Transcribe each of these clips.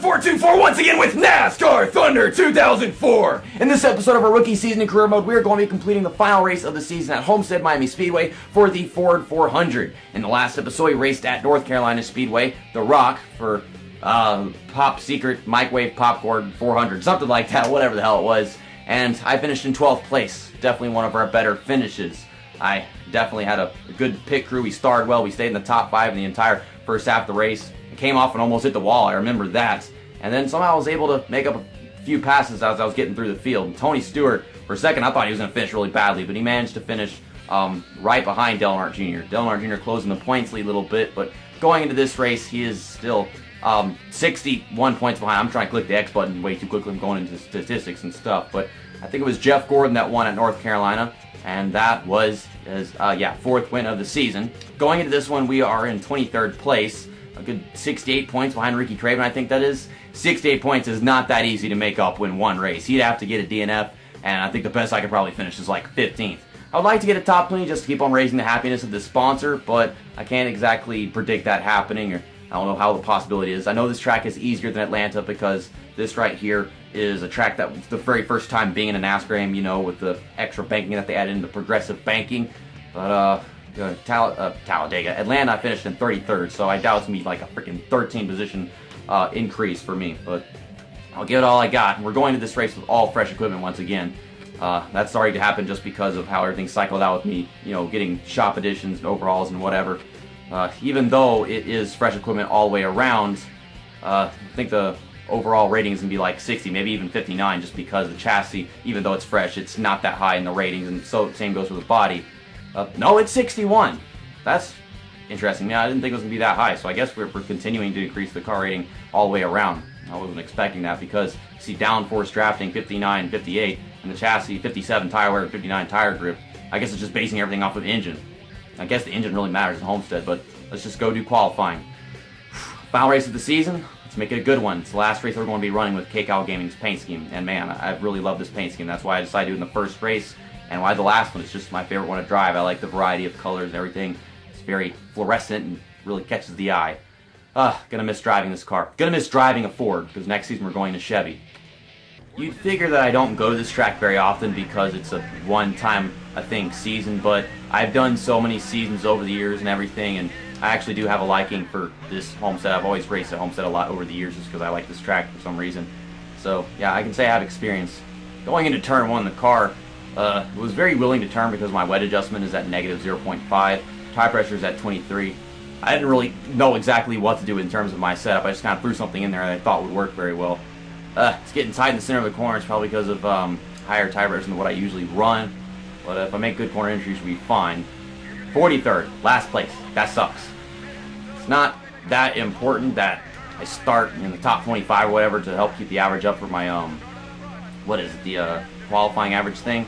1424 once again with NASCAR Thunder 2004. In this episode of our rookie season in career mode, we are going to be completing the final race of the season at Homestead Miami Speedway for the Ford 400. In the last episode, we raced at North Carolina Speedway, The Rock, for Pop Secret Microwave Popcorn 400, something like that, whatever the hell it was. And I finished in 12th place, definitely one of our better finishes. I definitely had a good pit crew. We started well. We stayed in the top 5 in the entire first half of the race. It came off and almost hit the wall. I remember that. And then somehow I was able to make up a few passes as I was getting through the field. And Tony Stewart, for a second, I thought he was going to finish really badly, but he managed to finish right behind Dale Earnhardt Jr. Dale Earnhardt Jr. closing the points lead a little bit, but going into this race, he is still 61 points behind. I'm trying to click the X button way too quickly. I'm going into statistics and stuff, but I think it was Jeff Gordon that won at North Carolina. And that was his, fourth win of the season. Going into this one, we are in 23rd place. A good 68 points behind Ricky Craven, I think that is. 68 points is not that easy to make up in one race. He'd have to get a DNF, and I think the best I could probably finish is like 15th. I would like to get a top 20 just to keep on raising the happiness of the sponsor, but I can't exactly predict that happening, or I don't know how the possibility is. I know this track is easier than Atlanta because this right here is a track that was the very first time being in a NASCAR game, you know, with the extra banking that they added into progressive banking. But Talladega, Atlanta, I finished in 33rd, so I doubt it's going to be like a freaking 13 position increase for me. But I'll give it all I got. We're going to this race with all fresh equipment once again. That's starting to happen just because of how everything cycled out with me, you know, getting shop additions and overhauls and whatever. Even though it is fresh equipment all the way around, I think the overall rating is going to be like 60, maybe even 59, just because the chassis, even though it's fresh, it's not that high in the ratings, and so same goes with the body. No, it's 61. That's interesting. Yeah, I didn't think it was going to be that high, so I guess we're continuing to increase the car rating all the way around. I wasn't expecting that because you see downforce drafting 59, 58, and the chassis 57 tire wear, 59 tire grip. I guess it's just basing everything off of the engine. I guess the engine really matters in Homestead, but let's just go do qualifying. Final race of the season. Let's make it a good one. It's the last race we're going to be running with KCAL Gaming's paint scheme. And man, I really love this paint scheme. That's why I decided to do it in the first race. And why the last one is just my favorite one to drive. I like the variety of colors and everything. It's very fluorescent and really catches the eye. Gonna miss driving this car. Gonna miss driving a Ford, because next season we're going to Chevy. You'd figure that I don't go to this track very often because it's a one-time, I think, season, but I've done so many seasons over the years and everything, and I actually do have a liking for this Homestead. I've always raced at Homestead a lot over the years just because I like this track for some reason. So, yeah, I can say I have experience. Going into turn 1, the car was very willing to turn because my wet adjustment is at negative 0.5. Tire pressure is at 23. I didn't really know exactly what to do in terms of my setup. I just kind of threw something in there that I thought would work very well. It's getting tight in the center of the corner. It's probably because of higher tire pressure than what I usually run. But if I make good corner entries, we'll be fine. 43rd, last place. That sucks. It's not that important that I start in the top 25 or whatever to help keep the average up for my, the qualifying average thing.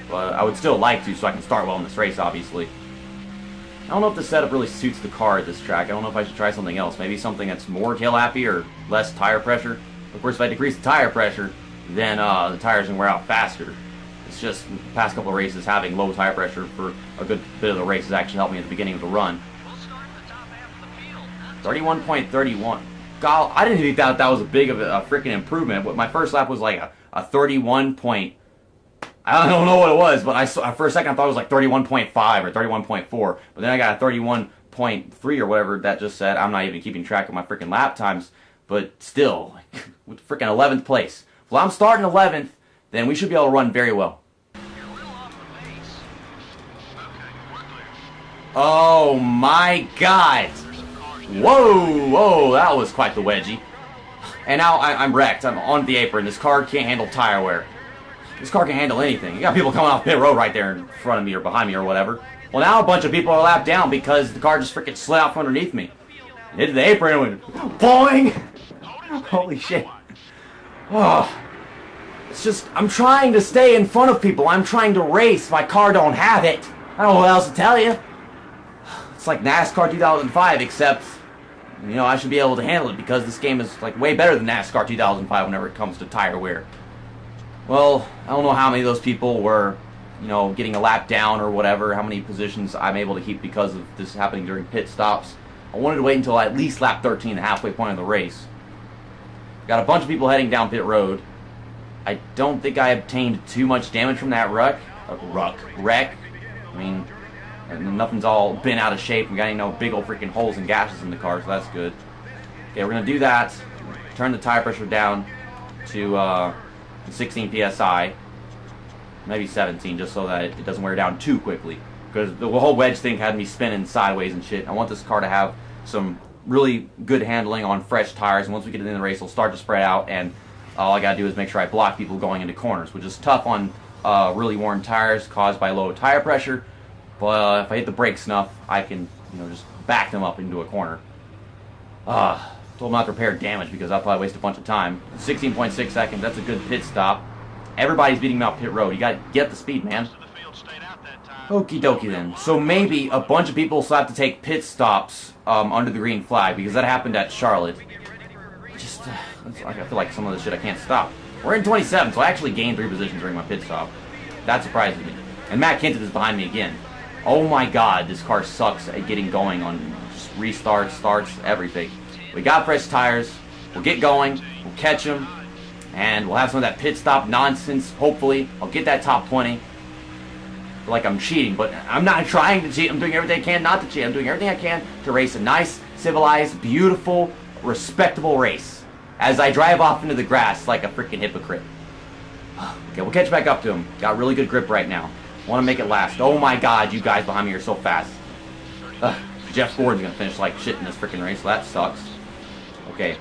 But I would still like to so I can start well in this race, obviously. I don't know if the setup really suits the car at this track. I don't know if I should try something else. Maybe something that's more tail happy or less tire pressure. Of course, if I decrease the tire pressure, then the tires can wear out faster. It's just the past couple of races, having low tire pressure for a good bit of the race has actually helped me at the beginning of the run. 31.31. God, I didn't think that was a big of a freaking improvement. My first lap was like a 31 point. I don't know what it was, but for a second I thought it was like 31.5 or 31.4. But then I got a 31.3 or whatever that just said. I'm not even keeping track of my freaking lap times. But still, with freaking 11th place. Well, I'm starting 11th, then we should be able to run very well. Oh my God! Whoa, that was quite the wedgie. And now I'm wrecked. I'm on the apron. This car can't handle tire wear. This car can handle anything. You got people coming off pit road right there in front of me or behind me or whatever. Well, now a bunch of people are lapped down because the car just freaking slid out from underneath me. Hit the apron and went boing! Holy shit. Oh. It's just, I'm trying to stay in front of people. I'm trying to race. My car don't have it. I don't know what else to tell you. It's like NASCAR 2005, except, you know, I should be able to handle it because this game is like way better than NASCAR 2005 whenever it comes to tire wear. Well, I don't know how many of those people were, you know, getting a lap down or whatever, how many positions I'm able to keep because of this happening during pit stops. I wanted to wait until at least lap 13, the halfway point of the race. Got a bunch of people heading down pit road. I don't think I obtained too much damage from that wreck. I mean, nothing's all been out of shape. We got any no big old freaking holes and gashes in the car, so that's good. Okay, we're gonna do that. Turn the tire pressure down to 16 psi, maybe 17, just so that it doesn't wear down too quickly. Because the whole wedge thing had me spinning sideways and shit. I want this car to have some really good handling on fresh tires, and once we get into the race, it'll start to spread out, and all I gotta do is make sure I block people going into corners, which is tough on really worn tires caused by low tire pressure. But if I hit the brakes enough, I can, just back them up into a corner. Told them not to repair damage because I'll probably waste a bunch of time. 16.6 seconds, that's a good pit stop. Everybody's beating me out pit road. You gotta get the speed, man. Okie dokie then. So maybe a bunch of people still have to take pit stops under the green flag because that happened at Charlotte. I feel like some of this shit I can't stop. We're in 27, so I actually gained 3 positions during my pit stop. That surprises me. And Matt Kenseth is behind me again. Oh my god, this car sucks at getting going on restarts, starts, everything. We got fresh tires. We'll get going. We'll catch them. And we'll have some of that pit stop nonsense, hopefully. I'll get that top 20. I feel like I'm cheating, but I'm not trying to cheat. I'm doing everything I can not to cheat. I'm doing everything I can to race a nice, civilized, beautiful, respectable race. As I drive off into the grass like a freaking hypocrite. Okay, we'll catch back up to him. Got really good grip right now. Want to make it last. Oh my god, you guys behind me are so fast. Jeff Gordon's going to finish like shit in this freaking race, so that sucks. Okay,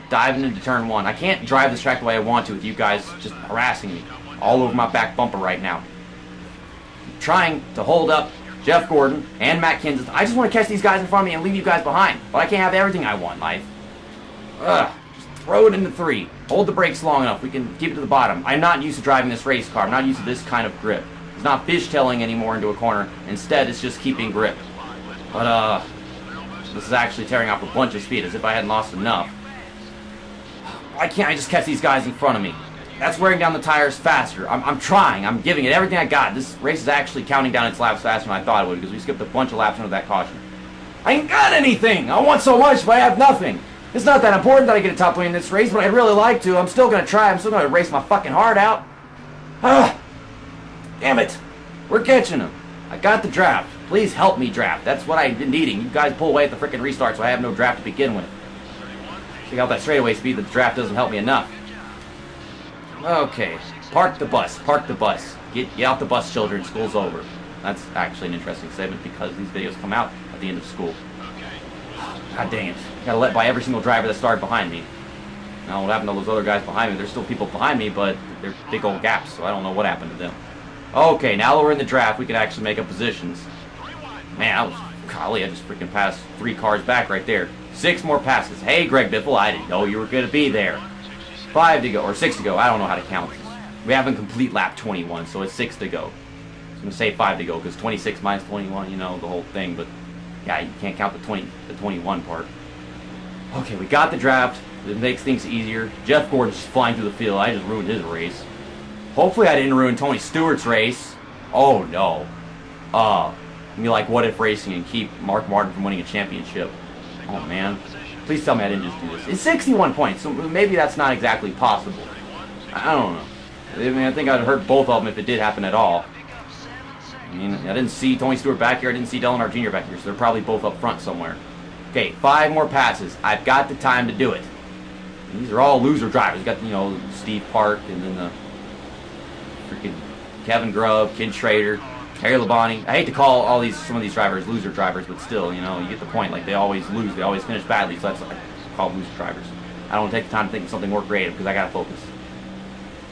diving into turn 1. I can't drive this track the way I want to with you guys just harassing me all over my back bumper right now. I'm trying to hold up Jeff Gordon and Matt Kenseth. I just want to catch these guys in front of me and leave you guys behind, but I can't have everything I want in life. Just throw it into 3. Hold the brakes long enough. We can keep it to the bottom. I'm not used to driving this race car. I'm not used to this kind of grip. It's not fishtailing anymore into a corner. Instead, it's just keeping grip. But, this is actually tearing off a bunch of speed, as if I hadn't lost enough. Why can't I just catch these guys in front of me? That's wearing down the tires faster. I'm trying. I'm giving it everything I got. This race is actually counting down its laps faster than I thought it would, because we skipped a bunch of laps under that caution. I ain't got anything! I want so much, but I have nothing. It's not that important that I get a top 20 in this race, but I'd really like to. I'm still gonna try. I'm still gonna race my fucking heart out. Damn it. We're catching him. I got the draft. Please help me draft. That's what I've been needing. You guys pull away at the frickin' restart, so I have no draft to begin with. Check out that straightaway speed, but the draft doesn't help me enough. Okay. Park the bus. Park the bus. Get off the bus, children. School's over. That's actually an interesting segment because these videos come out at the end of school. God dang it. Gotta let by every single driver that started behind me. Now, what happened to those other guys behind me? There's still people behind me, but they're big old gaps, so I don't know what happened to them. Okay, now that we're in the draft, we can actually make up positions. Man, golly, I just freaking passed 3 cars back right there. 6 more passes. Hey, Greg Biffle, I didn't know you were going to be there. 5 to go, or 6 to go. I don't know how to count. We haven't complete lap 21, so it's 6 to go. I'm going to say 5 to go, because 26 minus 21, the whole thing, but yeah, you can't count the 21 part. Okay, we got the draft. It makes things easier. Jeff Gordon's just flying through the field. I just ruined his race. Hopefully I didn't ruin Tony Stewart's race. Oh no. Be like What If Racing and keep Mark Martin from winning a championship. Oh man. Please tell me I didn't just do this. It's 61 points, so maybe that's not exactly possible. I don't know. I mean, I think I'd hurt both of them if it did happen at all. I mean, I didn't see Tony Stewart back here. I didn't see Delenar Jr. back here, so they're probably both up front somewhere. Okay, 5 more passes. I've got the time to do it. And these are all loser drivers. You got, Steve Park, and then the freaking Kevin Grubb, Ken Schrader, Harry Labonte. I hate to call some of these drivers loser drivers, but still, you get the point. Like, they always lose. They always finish badly, so that's what I call them loser drivers. I don't take the time to think of something more creative because I gotta focus.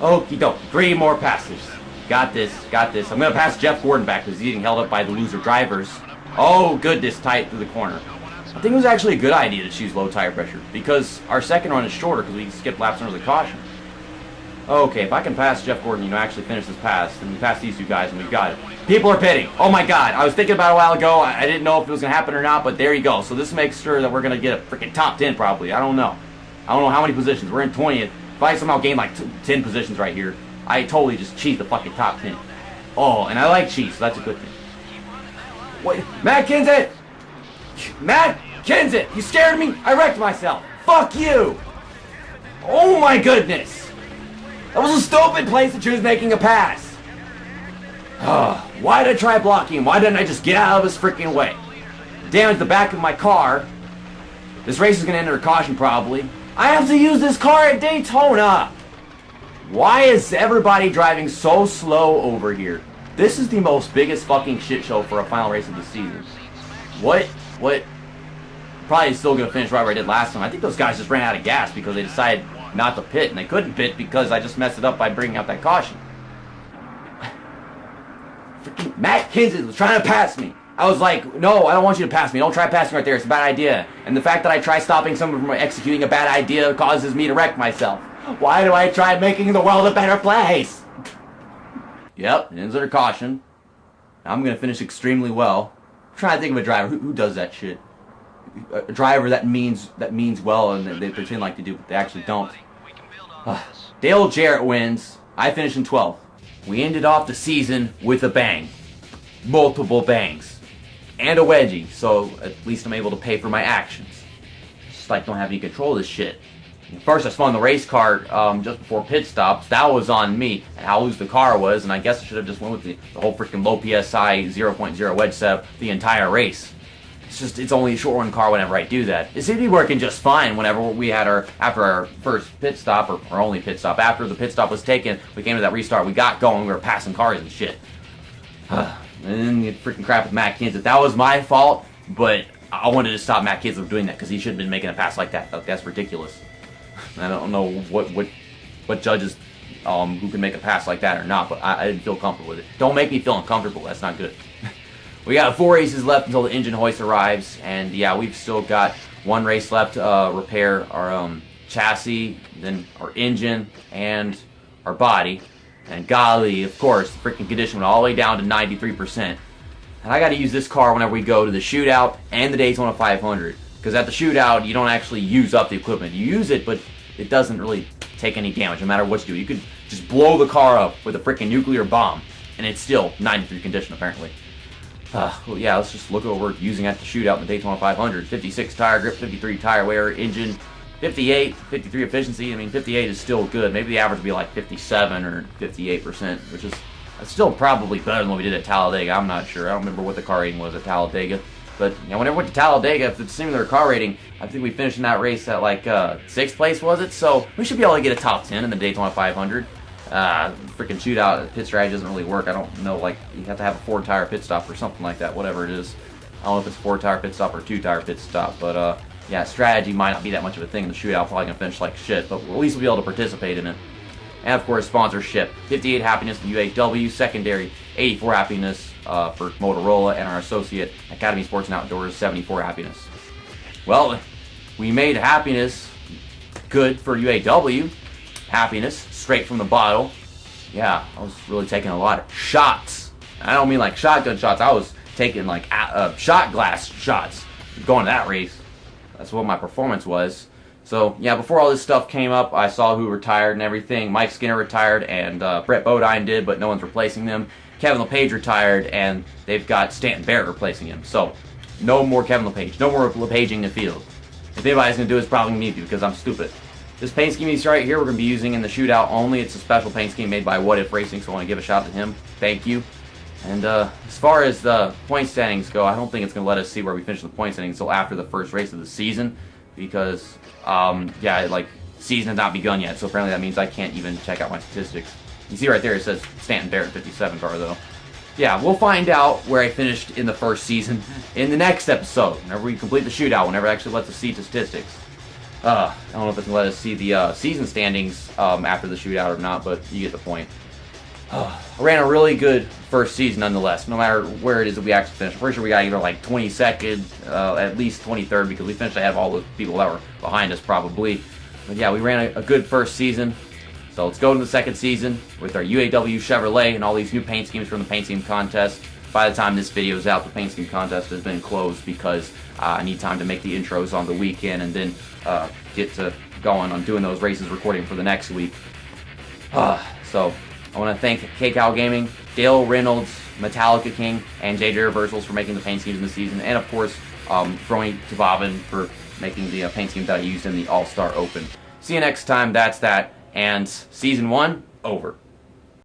Okie doke. 3 more passes. Got this. Got this. I'm gonna pass Jeff Gordon back because he's getting held up by the loser drivers. Oh, goodness, tight through the corner. I think it was actually a good idea to choose low tire pressure because our second run is shorter because we skipped laps under the caution. Okay, if I can pass Jeff Gordon, actually finish this pass, then we pass these 2 guys and we've got it. People are pitting. Oh my god, I was thinking about it a while ago. I didn't know if it was going to happen or not, but there you go. So this makes sure that we're going to get a freaking top 10 probably. I don't know. I don't know how many positions. We're in 20th. If I somehow gain like 10 positions right here, I totally just cheat the fucking top 10. Oh, and I like cheats, so that's a good thing. Wait, Matt Kenseth! Matt Kenseth! You scared me? I wrecked myself. Fuck you! Oh my goodness! That was a stupid place to choose making a pass. Why did I try blocking him? Why didn't I just get out of his freaking way? Damaged the back of my car. This race is going to end under caution probably. I have to use this car at Daytona. Why is everybody driving so slow over here? This is the most biggest fucking shit show for a final race of the season. What? Probably still going to finish right where I did last time. I think those guys just ran out of gas because they decided not to pit. And they couldn't pit because I just messed it up by bringing out that caution. Freaking Matt Kenseth was trying to pass me. I was like, no, I don't want you to pass me. Don't try passing right there. It's a bad idea. And the fact that I try stopping someone from executing a bad idea causes me to wreck myself. Why do I try making the world a better place? Yep, it ends under caution. I'm going to finish extremely well. I'm trying to think of a driver. Who does that shit? A driver that means well and they pretend like they do, but they actually don't. Dale Jarrett wins. I finished in 12th. We ended off the season with a bang. Multiple bangs. And a wedgie, so at least I'm able to pay for my actions. Just like don't have any control of this shit. First I spun the race car just before pit stops. That was on me, and how loose the car was, and I guess I should have just went with the whole freaking low PSI 0.0 wedge setup the entire race. It's only a short run car whenever I do that. It seemed to be working just fine whenever we had after our first pit stop, or our only pit stop. After the pit stop was taken, we came to that restart, we got going, we were passing cars and shit. And then you freaking crap with Matt Kenseth. That was my fault, but I wanted to stop Matt Kenseth from doing that because he shouldn't have been making a pass like that. That's ridiculous. I don't know what judges who can make a pass like that or not, but I didn't feel comfortable with it. Don't make me feel uncomfortable. That's not good. We got 4 races left until the engine hoist arrives, and yeah, we've still got 1 race left to repair our chassis, then our engine, and our body. And golly, of course, the freaking condition went all the way down to 93%. And I got to use this car whenever we go to the shootout and the Daytona 500. Because at the shootout, you don't actually use up the equipment. You use it, but it doesn't really take any damage, no matter what you do. You could just blow the car up with a freaking nuclear bomb, and it's still 93 condition, apparently. Well, yeah, let's just look over using at the shootout in the Daytona 500. 56 tire grip, 53 tire wear, engine, 58, 53 efficiency. I mean, 58 is still good. Maybe the average would be like 57 or 58%, which is still probably better than what we did at Talladega. I'm not sure. I don't remember what the car rating was at Talladega. But you know, whenever we went to Talladega, if it's a similar car rating, I think we finished in that race at like 6th place, was it? So we should be able to get a top 10 in the Daytona 500. Freaking shootout, pit strategy doesn't really work. I don't know, like, you have to have a 4-tire pit stop or something like that, whatever it is. I don't know if it's a 4-tire pit stop or 2-tire pit stop, but yeah, strategy might not be that much of a thing in the shootout. Probably gonna finish like shit, but at least we'll be able to participate in it. And of course, sponsorship. 58 happiness from UAW, secondary 84 happiness for Motorola, and our associate Academy Sports and Outdoors 74 happiness. Well, we made happiness good for UAW. Happiness straight from the bottle. Yeah, I was really taking a lot of shots. I don't mean like shotgun shots. I was taking like shot glass shots going to that race. That's what my performance was. So yeah, before all this stuff came up, I saw who retired and everything. Mike Skinner retired, and Brett Bodine did, but no one's replacing them. Kevin LePage retired, and they've got Stanton Barrett replacing him. So no more Kevin LePage. No more LePaging the field. If anybody's going to do it, it's probably me, because I'm stupid. This paint scheme he's right here, we're going to be using in the shootout only. It's a special paint scheme made by What If Racing, so I want to give a shout out to him. Thank you. And as far as the point standings go, I don't think it's going to let us see where we finish the point standings until after the first race of the season, because, yeah, like, season has not begun yet, so apparently that means I can't even check out my statistics. You see right there, it says Stanton Barrett 57 car, though. Yeah, we'll find out where I finished in the first season in the next episode, whenever we complete the shootout, whenever it actually lets us see statistics. I don't know if it's going to let us see the season standings after the shootout or not, but you get the point. I ran a really good first season nonetheless, no matter where it is that we actually finished. I'm pretty sure we got either like 22nd, at least 23rd, because we finished ahead of all the people that were behind us probably. But yeah, we ran a good first season. So let's go to the second season with our UAW Chevrolet and all these new paint schemes from the paint scheme contest. By the time this video is out, the paint scheme contest has been closed because I need time to make the intros on the weekend and then get to going on doing those races, recording for the next week. So I want to thank KCal Gaming, Dale Reynolds, Metallica King, and JJ Reversals for making the paint schemes in the season, and of course, Throwing to Bobbin for making the paint scheme that I used in the All-Star Open. See you next time. That's that. And season 1, over.